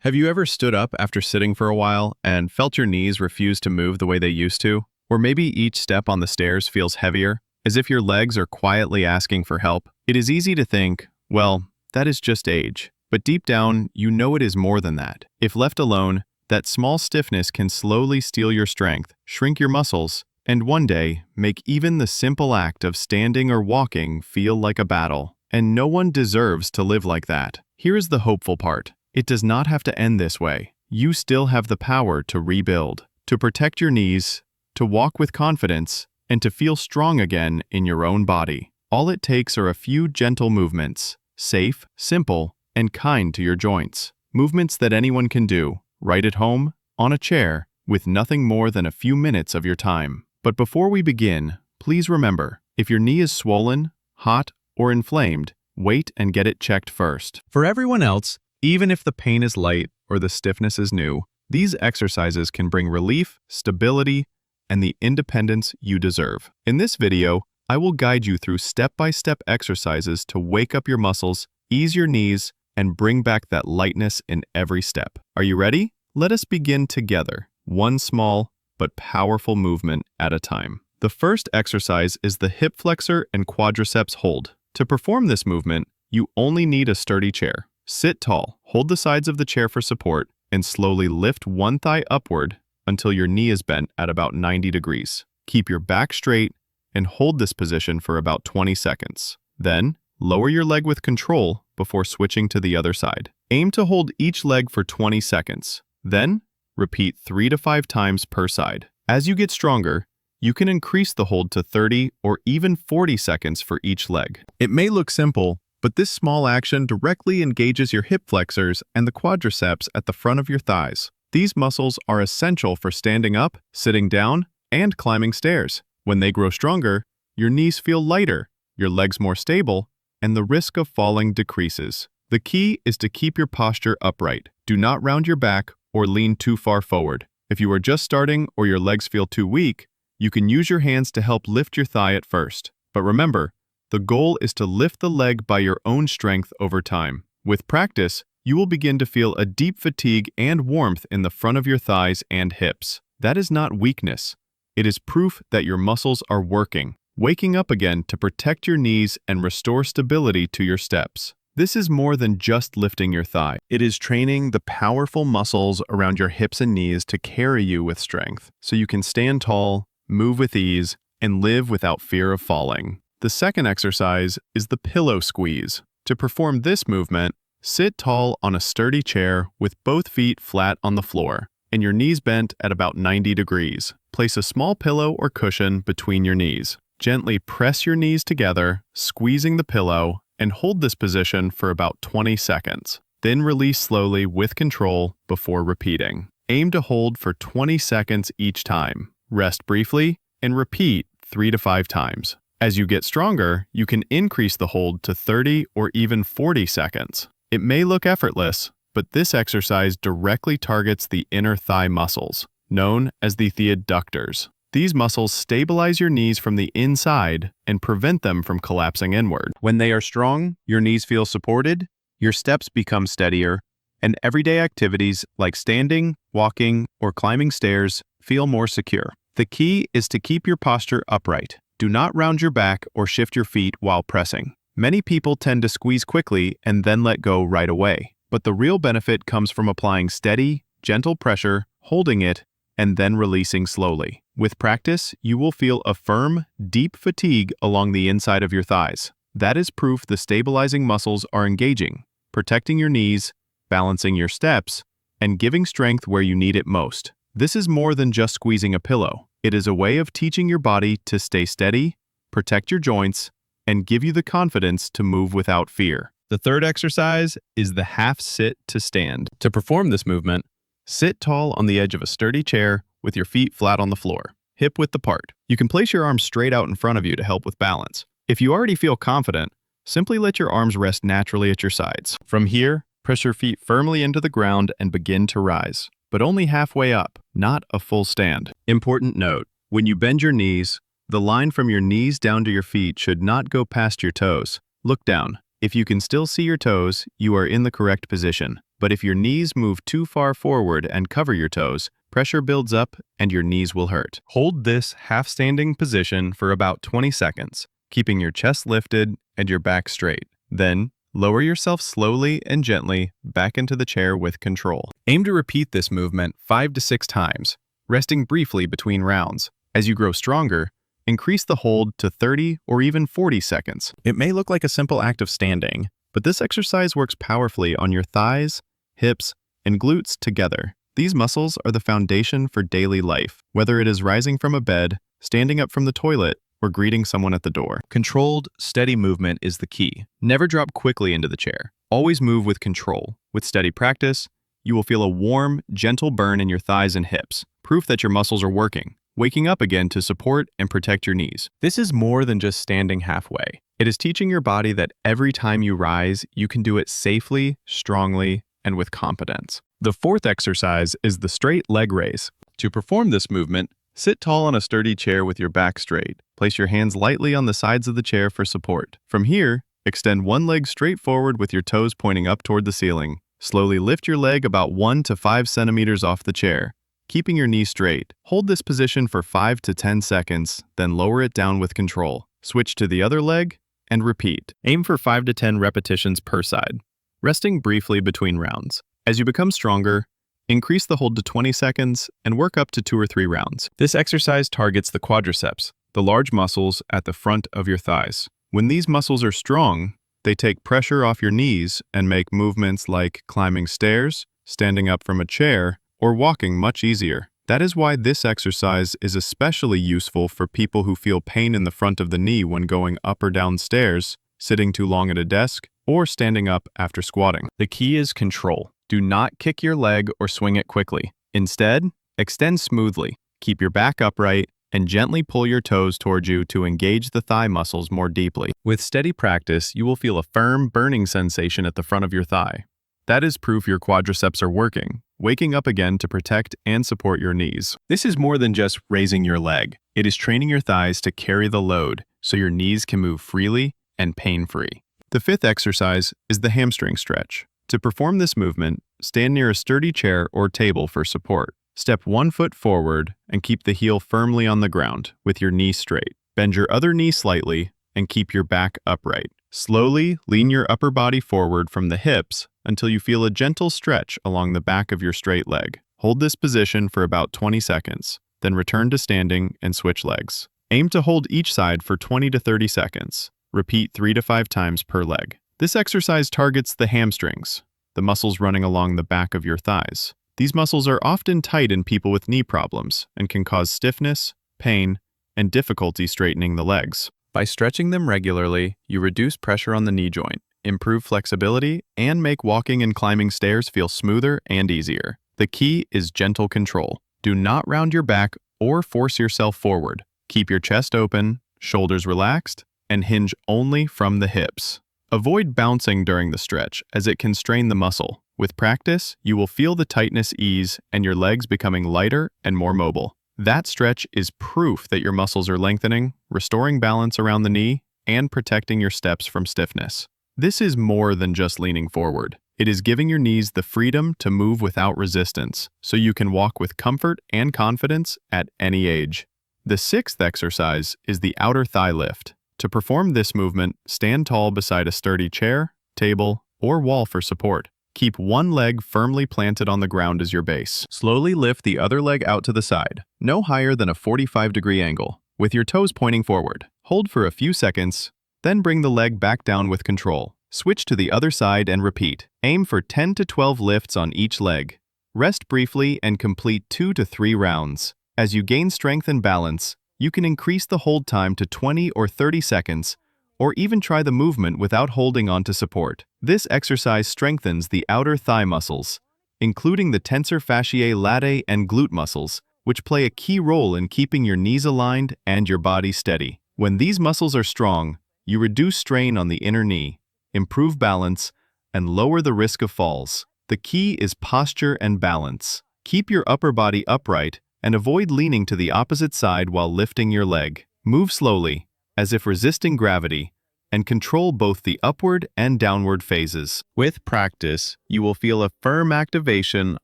Have you ever stood up after sitting for a while and felt your knees refuse to move the way they used to? Or maybe each step on the stairs feels heavier, as if your legs are quietly asking for help? It is easy to think, well, that is just age. But deep down, you know it is more than that. If left alone, that small stiffness can slowly steal your strength, shrink your muscles, and one day make even the simple act of standing or walking feel like a battle. And no one deserves to live like that. Here is the hopeful part. It does not have to end this way. You still have the power to rebuild, to protect your knees, to walk with confidence, and to feel strong again in your own body. All it takes are a few gentle movements, safe, simple, and kind to your joints. Movements that anyone can do, right at home, on a chair, with nothing more than a few minutes of your time. But before we begin, please remember, if your knee is swollen, hot, or inflamed, wait and get it checked first. For everyone else, even if the pain is light or the stiffness is new, these exercises can bring relief, stability, and the independence you deserve. In this video, I will guide you through step-by-step exercises to wake up your muscles, ease your knees, and bring back that lightness in every step. Are you ready? Let us begin together, one small but powerful movement at a time. The first exercise is the hip flexor and quadriceps hold. To perform this movement, you only need a sturdy chair. Sit tall, hold the sides of the chair for support, and slowly lift one thigh upward until your knee is bent at about 90 degrees. Keep your back straight and hold this position for about 20 seconds. Then, lower your leg with control before switching to the other side. Aim to hold each leg for 20 seconds. Then, repeat 3 to 5 times per side. As you get stronger, you can increase the hold to 30 or even 40 seconds for each leg. It may look simple, but this small action directly engages your hip flexors and the quadriceps at the front of your thighs. These muscles are essential for standing up, sitting down, and climbing stairs. When they grow stronger, your knees feel lighter, your legs more stable, and the risk of falling decreases. The key is to keep your posture upright. Do not round your back or lean too far forward. If you are just starting or your legs feel too weak, you can use your hands to help lift your thigh at first. But remember, the goal is to lift the leg by your own strength over time. With practice, you will begin to feel a deep fatigue and warmth in the front of your thighs and hips. That is not weakness. It is proof that your muscles are working, waking up again to protect your knees and restore stability to your steps. This is more than just lifting your thigh. It is training the powerful muscles around your hips and knees to carry you with strength, so you can stand tall, move with ease, and live without fear of falling. The second exercise is the pillow squeeze. To perform this movement, sit tall on a sturdy chair with both feet flat on the floor and your knees bent at about 90 degrees. Place a small pillow or cushion between your knees. Gently press your knees together, squeezing the pillow, and hold this position for about 20 seconds. Then release slowly with control before repeating. Aim to hold for 20 seconds each time. Rest briefly and repeat 3 to 5 times. As you get stronger, you can increase the hold to 30 or even 40 seconds. It may look effortless, but this exercise directly targets the inner thigh muscles, known as the adductors. These muscles stabilize your knees from the inside and prevent them from collapsing inward. When they are strong, your knees feel supported, your steps become steadier, and everyday activities like standing, walking, or climbing stairs feel more secure. The key is to keep your posture upright. Do not round your back or shift your feet while pressing. Many people tend to squeeze quickly and then let go right away. But the real benefit comes from applying steady, gentle pressure, holding it, and then releasing slowly. With practice, you will feel a firm, deep fatigue along the inside of your thighs. That is proof the stabilizing muscles are engaging, protecting your knees, balancing your steps, and giving strength where you need it most. This is more than just squeezing a pillow. It is a way of teaching your body to stay steady, protect your joints, and give you the confidence to move without fear. The third exercise is the half sit to stand. To perform this movement, sit tall on the edge of a sturdy chair with your feet flat on the floor, hip width apart. You can place your arms straight out in front of you to help with balance. If you already feel confident, simply let your arms rest naturally at your sides. From here, press your feet firmly into the ground and begin to rise, but only halfway up, not a full stand. Important note, when you bend your knees, the line from your knees down to your feet should not go past your toes. Look down. If you can still see your toes, you are in the correct position. But if your knees move too far forward and cover your toes, pressure builds up and your knees will hurt. Hold this half-standing position for about 20 seconds, keeping your chest lifted and your back straight. Then, lower yourself slowly and gently back into the chair with control. Aim to repeat this movement 5 to 6 times, resting briefly between rounds. As you grow stronger, increase the hold to 30 or even 40 seconds. It may look like a simple act of standing, but this exercise works powerfully on your thighs, hips, and glutes together. These muscles are the foundation for daily life, whether it is rising from a bed, standing up from the toilet, or greeting someone at the door. Controlled, steady movement is the key. Never drop quickly into the chair. Always move with control. With steady practice, you will feel a warm, gentle burn in your thighs and hips, proof that your muscles are working, waking up again to support and protect your knees. This is more than just standing halfway. It is teaching your body that every time you rise, you can do it safely, strongly, and with confidence. The fourth exercise is the straight leg raise. To perform this movement, sit tall on a sturdy chair with your back straight. Place your hands lightly on the sides of the chair for support. From here, extend one leg straight forward with your toes pointing up toward the ceiling. Slowly lift your leg about 1 to 5 centimeters off the chair, keeping your knee straight. Hold this position for 5 to 10 seconds, then lower it down with control. Switch to the other leg and repeat. Aim for 5 to 10 repetitions per side, resting briefly between rounds. As you become stronger, increase the hold to 20 seconds and work up to 2 or 3 rounds. This exercise targets the quadriceps, the large muscles at the front of your thighs. When these muscles are strong, they take pressure off your knees and make movements like climbing stairs, standing up from a chair, or walking much easier. That is why this exercise is especially useful for people who feel pain in the front of the knee when going up or down stairs, sitting too long at a desk, or standing up after squatting. The key is control. Do not kick your leg or swing it quickly. Instead, extend smoothly, keep your back upright, and gently pull your toes towards you to engage the thigh muscles more deeply. With steady practice, you will feel a firm, burning sensation at the front of your thigh. That is proof your quadriceps are working, waking up again to protect and support your knees. This is more than just raising your leg. It is training your thighs to carry the load so your knees can move freely and pain-free. The fifth exercise is the hamstring stretch. To perform this movement, stand near a sturdy chair or table for support. Step 1 foot forward and keep the heel firmly on the ground with your knee straight. Bend your other knee slightly and keep your back upright. Slowly lean your upper body forward from the hips until you feel a gentle stretch along the back of your straight leg. Hold this position for about 20 seconds, then return to standing and switch legs. Aim to hold each side for 20 to 30 seconds. Repeat 3 to 5 times per leg. This exercise targets the hamstrings, the muscles running along the back of your thighs. These muscles are often tight in people with knee problems and can cause stiffness, pain, and difficulty straightening the legs. By stretching them regularly, you reduce pressure on the knee joint, improve flexibility, and make walking and climbing stairs feel smoother and easier. The key is gentle control. Do not round your back or force yourself forward. Keep your chest open, shoulders relaxed, and hinge only from the hips. Avoid bouncing during the stretch, as it can strain the muscle. With practice, you will feel the tightness ease and your legs becoming lighter and more mobile. That stretch is proof that your muscles are lengthening, restoring balance around the knee, and protecting your steps from stiffness. This is more than just leaning forward. It is giving your knees the freedom to move without resistance, so you can walk with comfort and confidence at any age. The sixth exercise is the outer thigh lift. To perform this movement, stand tall beside a sturdy chair, table, or wall for support. Keep one leg firmly planted on the ground as your base. Slowly lift the other leg out to the side, no higher than a 45-degree angle, with your toes pointing forward. Hold for a few seconds, then bring the leg back down with control. Switch to the other side and repeat. Aim for 10 to 12 lifts on each leg. Rest briefly and complete 2 to 3 rounds. As you gain strength and balance, you can increase the hold time to 20 or 30 seconds, or even try the movement without holding on to support. This exercise strengthens the outer thigh muscles, including the tensor fasciae latae and glute muscles, which play a key role in keeping your knees aligned and your body steady. When these muscles are strong, you reduce strain on the inner knee, improve balance, and lower the risk of falls. The key is posture and balance. Keep your upper body upright and avoid leaning to the opposite side while lifting your leg. Move slowly, as if resisting gravity, and control both the upward and downward phases. With practice, you will feel a firm activation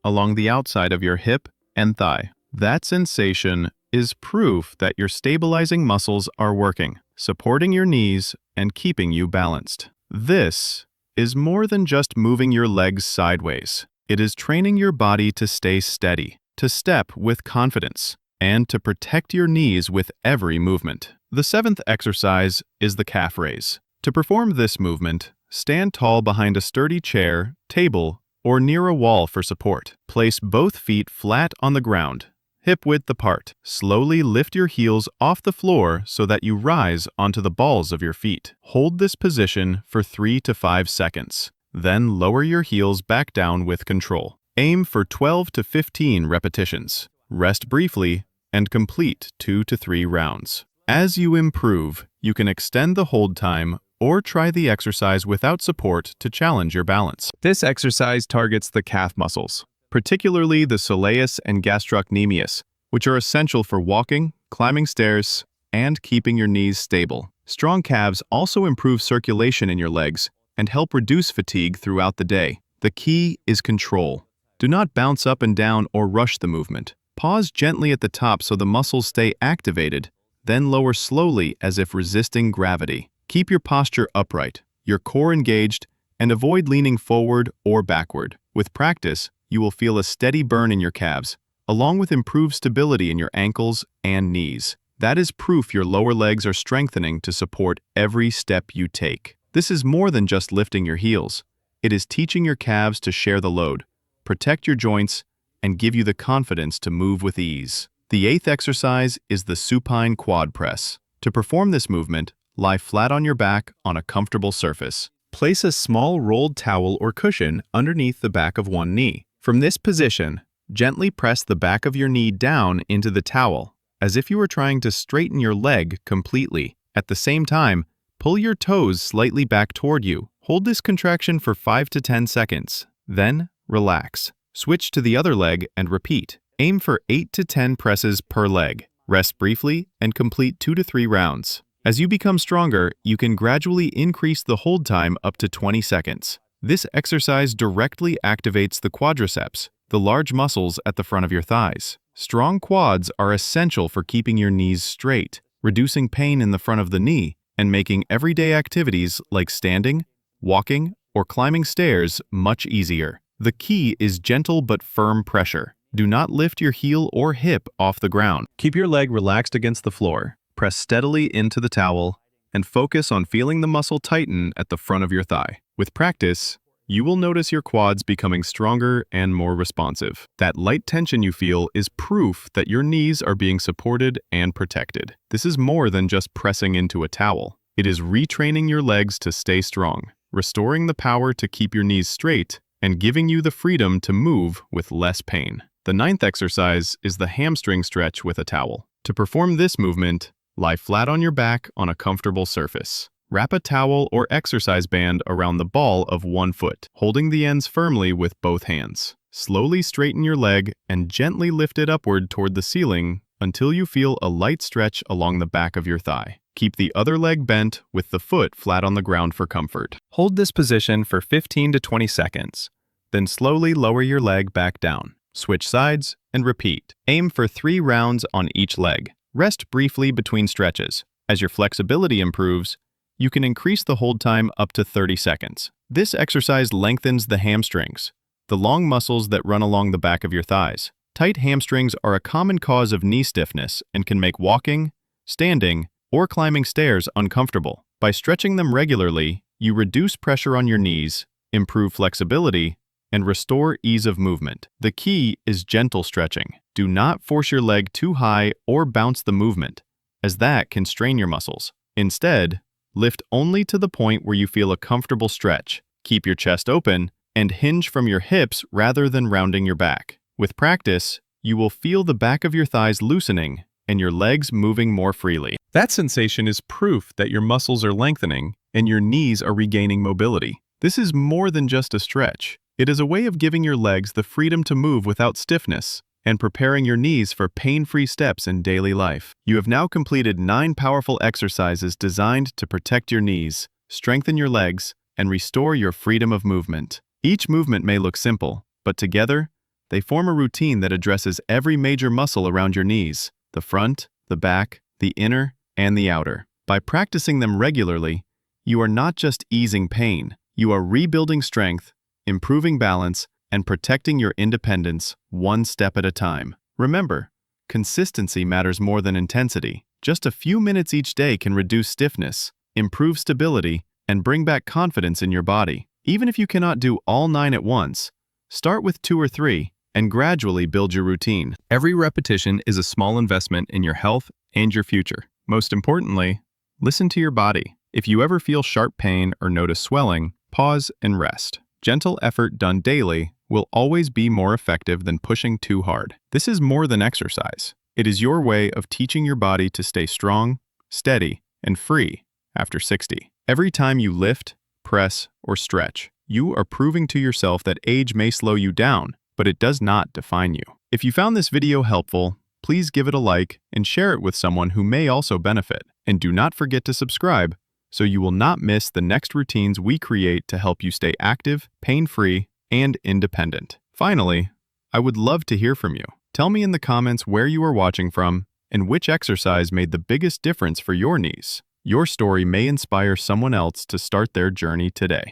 along the outside of your hip and thigh. That sensation is proof that your stabilizing muscles are working, supporting your knees and keeping you balanced. This is more than just moving your legs sideways. It is training your body to stay steady, to step with confidence, and to protect your knees with every movement. The 7th exercise is the calf raise. To perform this movement, stand tall behind a sturdy chair, table, or near a wall for support. Place both feet flat on the ground, hip-width apart. Slowly lift your heels off the floor so that you rise onto the balls of your feet. Hold this position for 3 to 5 seconds. Then lower your heels back down with control. Aim for 12 to 15 repetitions. Rest briefly and complete 2 to 3 rounds. As you improve, you can extend the hold time or try the exercise without support to challenge your balance. This exercise targets the calf muscles, particularly the soleus and gastrocnemius, which are essential for walking, climbing stairs, and keeping your knees stable. Strong calves also improve circulation in your legs and help reduce fatigue throughout the day. The key is control. Do not bounce up and down or rush the movement. Pause gently at the top so the muscles stay activated, then lower slowly as if resisting gravity. Keep your posture upright, your core engaged, and avoid leaning forward or backward. With practice, you will feel a steady burn in your calves, along with improved stability in your ankles and knees. That is proof your lower legs are strengthening to support every step you take. This is more than just lifting your heels. It is teaching your calves to share the load, protect your joints, and give you the confidence to move with ease. The 8th exercise is the supine quad press. To perform this movement, lie flat on your back on a comfortable surface. Place a small rolled towel or cushion underneath the back of one knee. From this position, gently press the back of your knee down into the towel, as if you were trying to straighten your leg completely. At the same time, pull your toes slightly back toward you. Hold this contraction for 5 to 10 seconds. Then, relax. Switch to the other leg and repeat. Aim for 8 to 10 presses per leg. Rest briefly and complete 2 to 3 rounds. As you become stronger, you can gradually increase the hold time up to 20 seconds. This exercise directly activates the quadriceps, the large muscles at the front of your thighs. Strong quads are essential for keeping your knees straight, reducing pain in the front of the knee, and making everyday activities like standing, walking, or climbing stairs much easier. The key is gentle but firm pressure. Do not lift your heel or hip off the ground. Keep your leg relaxed against the floor. Press steadily into the towel and focus on feeling the muscle tighten at the front of your thigh. With practice, you will notice your quads becoming stronger and more responsive. That light tension you feel is proof that your knees are being supported and protected. This is more than just pressing into a towel. It is retraining your legs to stay strong, restoring the power to keep your knees straight, and giving you the freedom to move with less pain. The 9th exercise is the hamstring stretch with a towel. To perform this movement, lie flat on your back on a comfortable surface. Wrap a towel or exercise band around the ball of one foot, holding the ends firmly with both hands. Slowly straighten your leg and gently lift it upward toward the ceiling until you feel a light stretch along the back of your thigh. Keep the other leg bent with the foot flat on the ground for comfort. Hold this position for 15 to 20 seconds. Then slowly lower your leg back down. Switch sides and repeat. Aim for 3 rounds on each leg. Rest briefly between stretches. As your flexibility improves, you can increase the hold time up to 30 seconds. This exercise lengthens the hamstrings, the long muscles that run along the back of your thighs. Tight hamstrings are a common cause of knee stiffness and can make walking, standing, or climbing stairs uncomfortable. By stretching them regularly, you reduce pressure on your knees, improve flexibility, and restore ease of movement. The key is gentle stretching. Do not force your leg too high or bounce the movement, as that can strain your muscles. Instead, lift only to the point where you feel a comfortable stretch. Keep your chest open and hinge from your hips rather than rounding your back. With practice, you will feel the back of your thighs loosening and your legs moving more freely. That sensation is proof that your muscles are lengthening and your knees are regaining mobility. This is more than just a stretch. It is a way of giving your legs the freedom to move without stiffness and preparing your knees for pain-free steps in daily life. You have now completed 9 powerful exercises designed to protect your knees, strengthen your legs, and restore your freedom of movement. Each movement may look simple, but together, they form a routine that addresses every major muscle around your knees: the front, the back, the inner, and the outer. By practicing them regularly, you are not just easing pain, you are rebuilding strength, improving balance, and protecting your independence one step at a time. Remember, consistency matters more than intensity. Just a few minutes each day can reduce stiffness, improve stability, and bring back confidence in your body. Even if you cannot do all 9 at once, start with 2 or 3 and gradually build your routine. Every repetition is a small investment in your health and your future. Most importantly, listen to your body. If you ever feel sharp pain or notice swelling, pause and rest. Gentle effort done daily will always be more effective than pushing too hard. This is more than exercise. It is your way of teaching your body to stay strong, steady, and free after 60. Every time you lift, press, or stretch, you are proving to yourself that age may slow you down, but it does not define you. If you found this video helpful, please give it a like and share it with someone who may also benefit. And do not forget to subscribe so you will not miss the next routines we create to help you stay active, pain-free, and independent. Finally, I would love to hear from you. Tell me in the comments where you are watching from and which exercise made the biggest difference for your knees. Your story may inspire someone else to start their journey today.